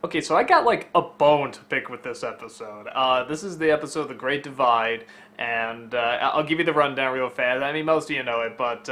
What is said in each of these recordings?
Okay, so I got like a bone to pick with this episode. This is the episode The Great Divide, and I'll give you the rundown real fast. I mean, most of you know it, but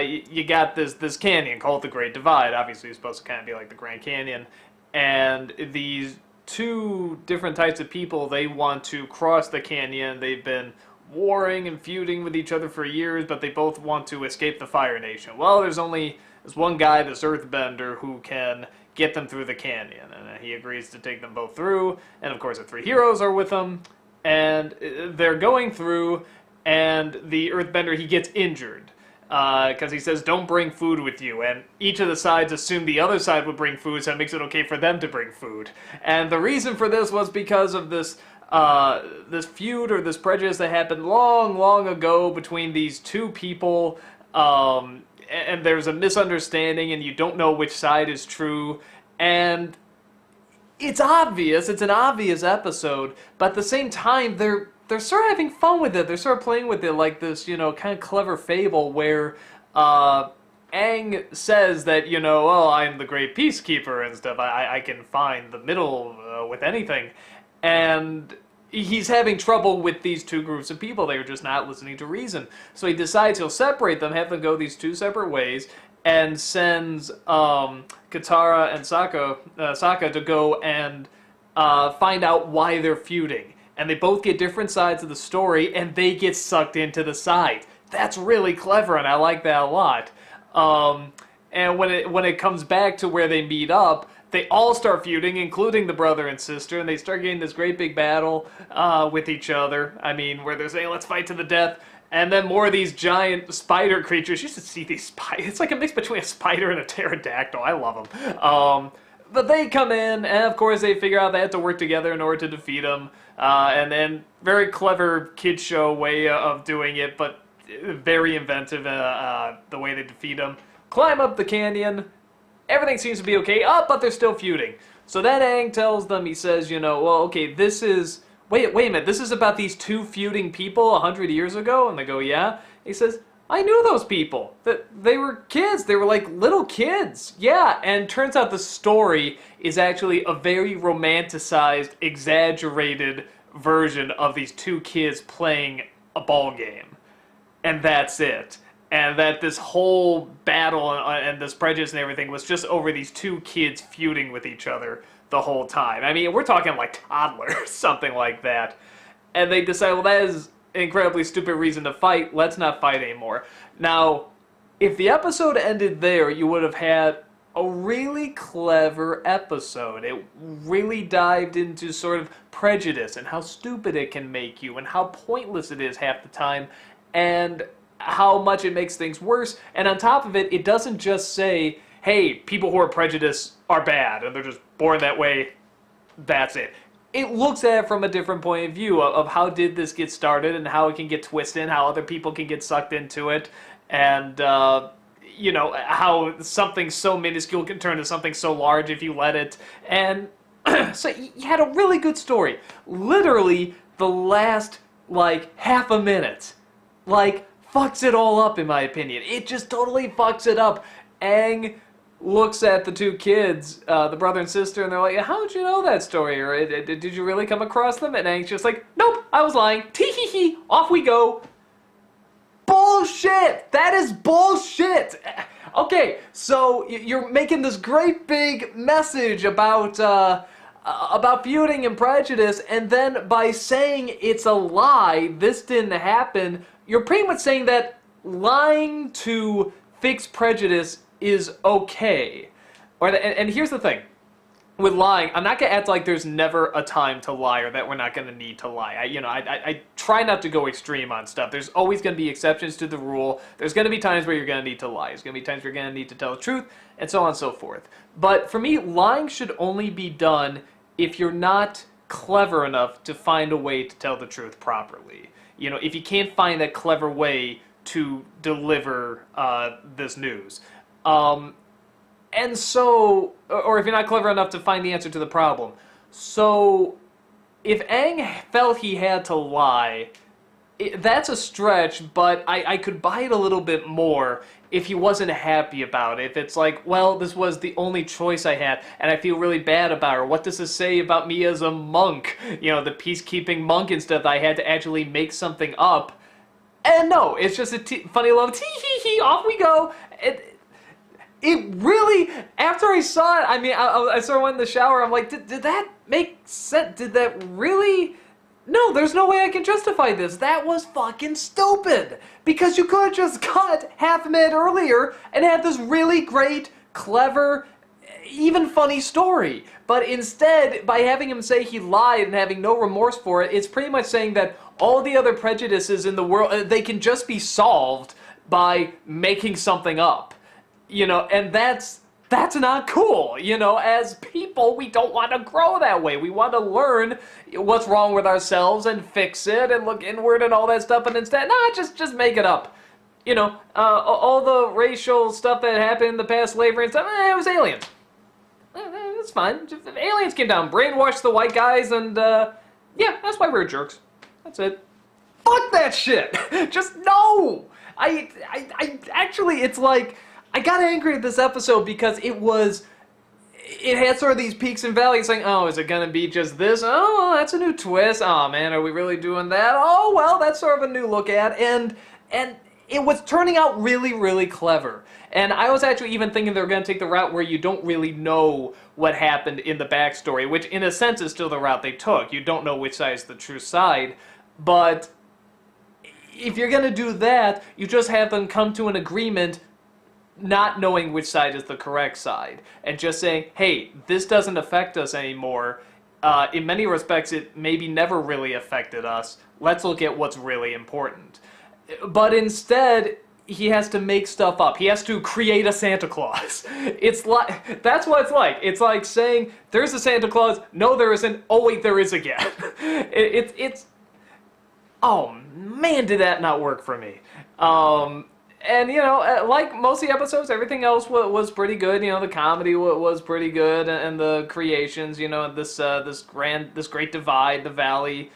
you got this canyon called the Great Divide. Obviously, it's supposed to kind of be like the Grand Canyon, and these two different types of people, they want to cross the canyon. They've been warring and feuding with each other for years, but they both want to escape the Fire Nation. Well, there's only this one guy, this Earthbender, who can get them through the canyon, and he agrees to take them both through, and of course the three heroes are with them, and they're going through, and the Earthbender, he gets injured, because he says, don't bring food with you, and each of the sides assumed the other side would bring food, so it makes it okay for them to bring food. And the reason for this was because of this feud, or this prejudice that happened long, long ago between these two people, and there's a misunderstanding, and you don't know which side is true, and it's obvious, it's an obvious episode, but at the same time, they're sort of having fun with it. They're sort of playing with it like this, kind of clever fable where Aang says that, oh, I'm the great peacekeeper and stuff. I can find the middle with anything. And he's having trouble with these two groups of people. They're just not listening to reason. So he decides he'll separate them, have them go these two separate ways, and sends Katara and Sokka to go and find out why they're feuding. And they both get different sides of the story, and they get sucked into the side. That's really clever, and I like that a lot. And when it comes back to where they meet up, they all start feuding, including the brother and sister, and they start getting this great big battle with each other. I mean, where they're saying, let's fight to the death. And then more of these giant spider creatures. You should see these spiders. It's like a mix between a spider and a pterodactyl. I love them. But they come in, and of course they figure out they have to work together in order to defeat them. And then very clever kid show way of doing it, but very inventive the way they defeat them. Climb up the canyon. Everything seems to be okay, but they're still feuding. So then Aang tells them, he says, well, okay, this is... Wait a minute, this is about these two feuding people 100 years ago? And they go, yeah. He says, I knew those people. They were kids. They were like little kids. Yeah, and turns out the story is actually a very romanticized, exaggerated version of these two kids playing a ball game. And that's it. And that this whole battle and this prejudice and everything was just over these two kids feuding with each other the whole time. I mean, we're talking like toddlers, something like that. And they decide, well, that is an incredibly stupid reason to fight. Let's not fight anymore. Now, if the episode ended there, you would have had a really clever episode. It really dived into sort of prejudice and how stupid it can make you and how pointless it is half the time. And how much it makes things worse, and on top of it, it doesn't just say, hey, people who are prejudiced are bad, and they're just born that way, that's it. It looks at it from a different point of view of how did this get started, and how it can get twisted, and how other people can get sucked into it, and, how something so minuscule can turn to something so large if you let it, and so you had a really good story. Literally, the last, half a minute, fucks it all up, in my opinion. It just totally fucks it up. Aang looks at the two kids, the brother and sister, and they're like, how'd you know that story? Or did you really come across them? And Aang's just like, nope, I was lying. Tee-hee-hee, off we go. Bullshit! That is bullshit! Okay, so you're making this great big message about feuding and prejudice, and then by saying it's a lie, this didn't happen, you're pretty much saying that lying to fix prejudice is okay. And here's the thing. With lying, I'm not going to act like there's never a time to lie or that we're not going to need to lie. I try not to go extreme on stuff. There's always going to be exceptions to the rule. There's going to be times where you're going to need to lie. There's going to be times where you're going to need to tell the truth, and so on and so forth. But for me, lying should only be done if you're not clever enough to find a way to tell the truth properly. If you can't find that clever way to deliver this news. And so, or if you're not clever enough to find the answer to the problem. So, if Aang felt he had to lie, that's a stretch, but I could buy it a little bit more if he wasn't happy about it. If it's like, well, this was the only choice I had, and I feel really bad about her. What does this say about me as a monk? You know, the peacekeeping monk and stuff. I had to actually make something up. And no, it's just a funny little tee-hee-hee, off we go. It really, after I saw it, I mean, I sort of went in the shower, I'm like, did that make sense? Did that really... No, there's no way I can justify this. That was fucking stupid. Because you could have just cut half a minute earlier and had this really great, clever, even funny story. But instead, by having him say he lied and having no remorse for it, it's pretty much saying that all the other prejudices in the world, they can just be solved by making something up. You know, and that's not cool. You know, as people, we don't want to grow that way. We want to learn what's wrong with ourselves and fix it and look inward and all that stuff, and instead, nah, just make it up. You know, all the racial stuff that happened in the past, slavery and stuff, it was aliens. That's fine. Just, aliens came down, brainwashed the white guys, and, yeah, that's why we're jerks. That's it. Fuck that shit! Just no! I actually, it's like... I got angry at this episode because it had sort of these peaks and valleys, saying, oh, is it gonna be just this? Oh, that's a new twist. Oh man, are we really doing that? Oh, well, that's sort of a new look at, and it was turning out really, really clever. And I was actually even thinking they were gonna take the route where you don't really know what happened in the backstory, which in a sense is still the route they took. You don't know which side is the true side, but if you're gonna do that, you just have them come to an agreement not knowing which side is the correct side, and just saying, hey, this doesn't affect us anymore. In many respects, it maybe never really affected us. Let's look at what's really important. But instead, he has to make stuff up. He has to create a Santa Claus. It's like, that's what it's like. It's like saying, there's a Santa Claus, no there isn't, oh wait, there is again. It's, oh man, did that not work for me. And, you know, like most of the episodes, everything else was pretty good. You know, the comedy was pretty good, and the creations, you know, this great divide, the valley,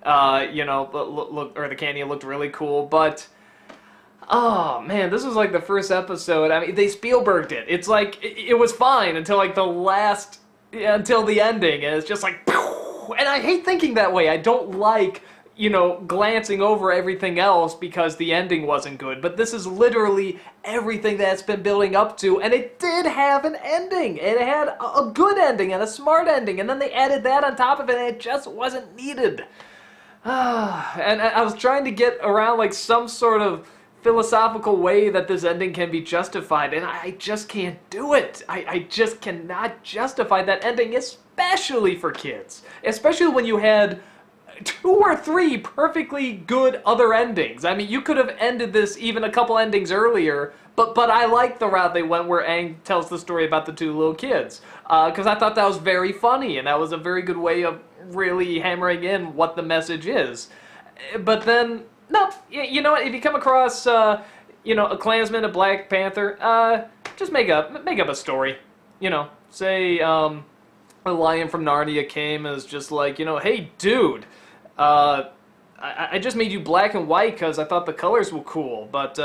you know, or the canyon looked really cool. But, oh, man, this was like the first episode. I mean, they Spielberged it. It's like, it was fine until like until the ending, and it's just like, and I hate thinking that way. I don't like... you know, glancing over everything else because the ending wasn't good. But this is literally everything that's been building up to, and it did have an ending. It had a good ending and a smart ending, and then they added that on top of it, and it just wasn't needed. And I was trying to get around, like, some sort of philosophical way that this ending can be justified, and I just can't do it. I just cannot justify that ending, especially for kids. Especially when you had 2 or 3 perfectly good other endings. I mean, you could have ended this even a couple endings earlier, but I like the route they went where Aang tells the story about the 2 little kids. Because I thought that was very funny, and that was a very good way of really hammering in what the message is. But then, no, you know what, if you come across, you know, a Klansman, a Black Panther, just make up a story. You know, say, a lion from Narnia came and was just like, you know, hey, dude, I just made you black and white because I thought the colors were cool, but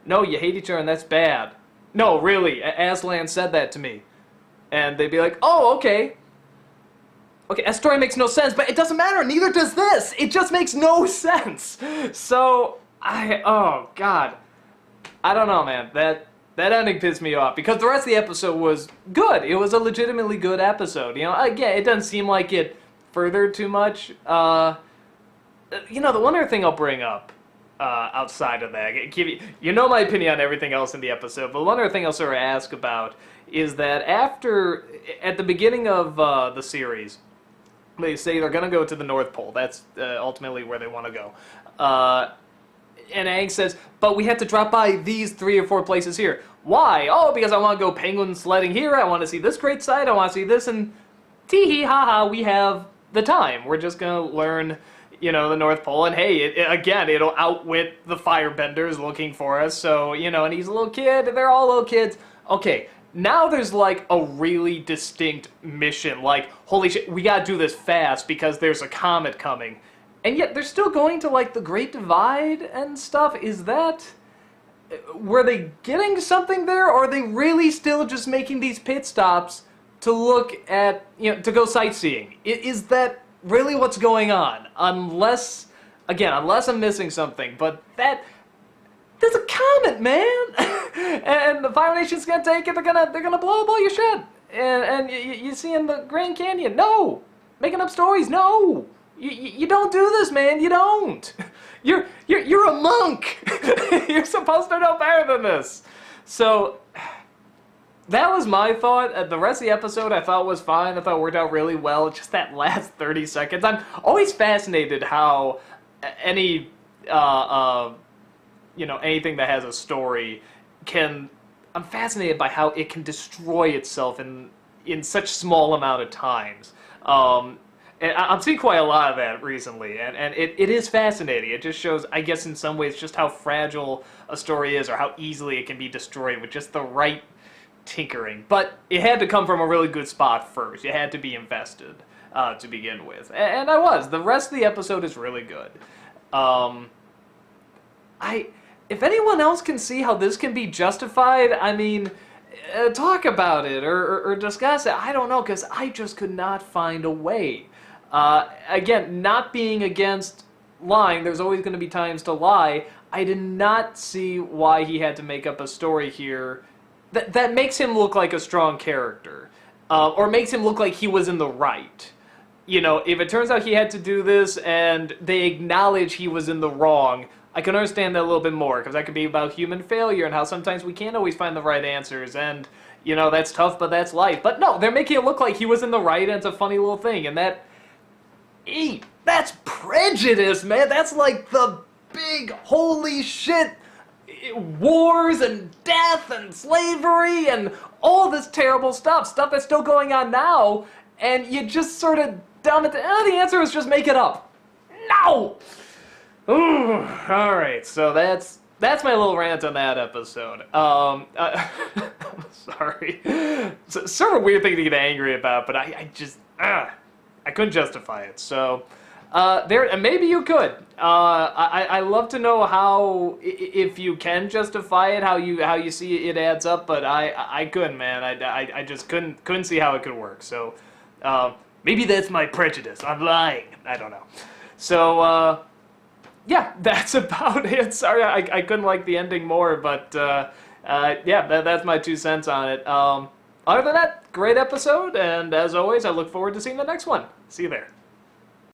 no, you hate each other and that's bad. No, really, Aslan said that to me. And they'd be like, oh, okay. Okay, that story makes no sense, but it doesn't matter, neither does this! It just makes no sense! So, oh, God. I don't know, man. That ending pissed me off, because the rest of the episode was good. It was a legitimately good episode. You know, again, it doesn't seem like it furthered too much. You know, the one other thing I'll bring up, outside of that, you know my opinion on everything else in the episode, but one other thing I'll sort of ask about is that at the beginning of the series, they say they're going to go to the North Pole. That's ultimately where they want to go. And Aang says, but we have to drop by these 3 or 4 places here. Why? Oh, because I want to go penguin sledding here, I want to see this great sight, I want to see this, and tee-hee, ha-ha, we have the time. We're just going to learn, you know, the North Pole, and hey, again, it'll outwit the firebenders looking for us, so, you know, and he's a little kid, they're all little kids. Okay, now there's, like, a really distinct mission, like, holy shit, we gotta do this fast because there's a comet coming. And yet they're still going to, like, the Great Divide and stuff. Is that... Were they getting something there, or are they really still just making these pit stops to look at, to go sightseeing? Is that really what's going on? Unless I'm missing something, but there's a comet, man! And the Fire Nation's gonna take it, they're gonna blow up all your shit! And you see in the Grand Canyon, no! Making up stories, no! You don't do this, man, you don't! You're a monk! You're supposed to know better than this! So, that was my thought. The rest of the episode I thought was fine. I thought it worked out really well. Just that last 30 seconds. I'm always fascinated how anything that has a story I'm fascinated by how it can destroy itself in such small amount of times. And I'm seeing quite a lot of that recently, and it is fascinating. It just shows, I guess in some ways, just how fragile a story is, or how easily it can be destroyed with just the right tinkering. But it had to come from a really good spot first. You had to be invested to begin with. And I was. The rest of the episode is really good. If anyone else can see how this can be justified, I mean, talk about it or discuss it. I don't know, because I just could not find a way. Again, not being against lying, there's always going to be times to lie. I did not see why he had to make up a story here that makes him look like a strong character, or makes him look like he was in the right. If it turns out he had to do this and they acknowledge he was in the wrong, I can understand that a little bit more, because that could be about human failure and how sometimes we can't always find the right answers, and, that's tough, but that's life. But no, they're making it look like he was in the right, and it's a funny little thing, and that's prejudice, man! That's like the big, holy shit, wars and death and slavery and all this terrible stuff that's still going on now, and you just sort of dumb it down. The answer is just make it up. No! Ooh, alright, so that's my little rant on that episode. I'm sorry. It's sort of a weird thing to get angry about, but I couldn't justify it. So, and maybe you could. I love to know how, if you can justify it, how you see it adds up, but I couldn't, man. I just couldn't see how it could work. So, maybe that's my prejudice. I'm lying. I don't know. So, yeah, that's about it. Sorry, I couldn't like the ending more, but yeah, that's my 2 cents on it. Other than that, great episode, and as always, I look forward to seeing the next one. See you there.